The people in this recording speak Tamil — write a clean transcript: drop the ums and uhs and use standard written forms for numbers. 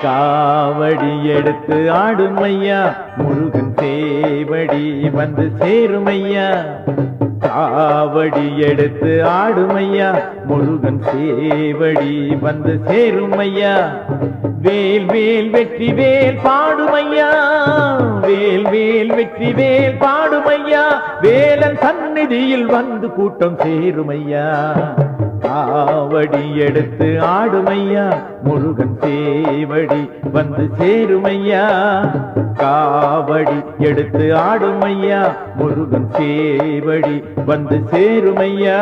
காவடி எடுத்து ஆடுமையா முருகன் சேவடி வந்து சேருமையா காவடி எடுத்து ஆடுமையா முருகன் சேவடி வந்து சேருமையா வேல் வேல் வெற்றி வேல் பாடுமையா வேல் வேல் வெற்றி வேல் பாடுமையா வேலன் சந்நிதியில் வந்து கூட்டம் சேருமையா காவடி எடுத்து ஆடுமையா முருகன் சேவடி வந்து சேருமையா காவடி எடுத்து ஆடுமையா முருகன் சேவடி வந்து சேருமையா